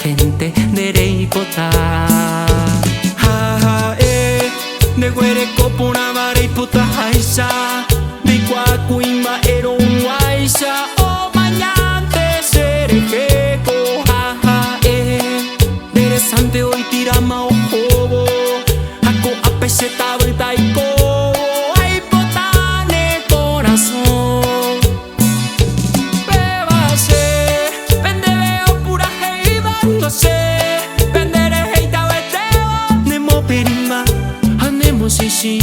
gente de reipota. Haha de guere kopuna mare puta haisa de kuima ero waisa o mañante serejeko. Haha de sante hoy tirama o jobo ako apeseta taiko ay potane corazón. Bebase vende veo pura heiba no sé vender heita veteo nemo perima anemo sisi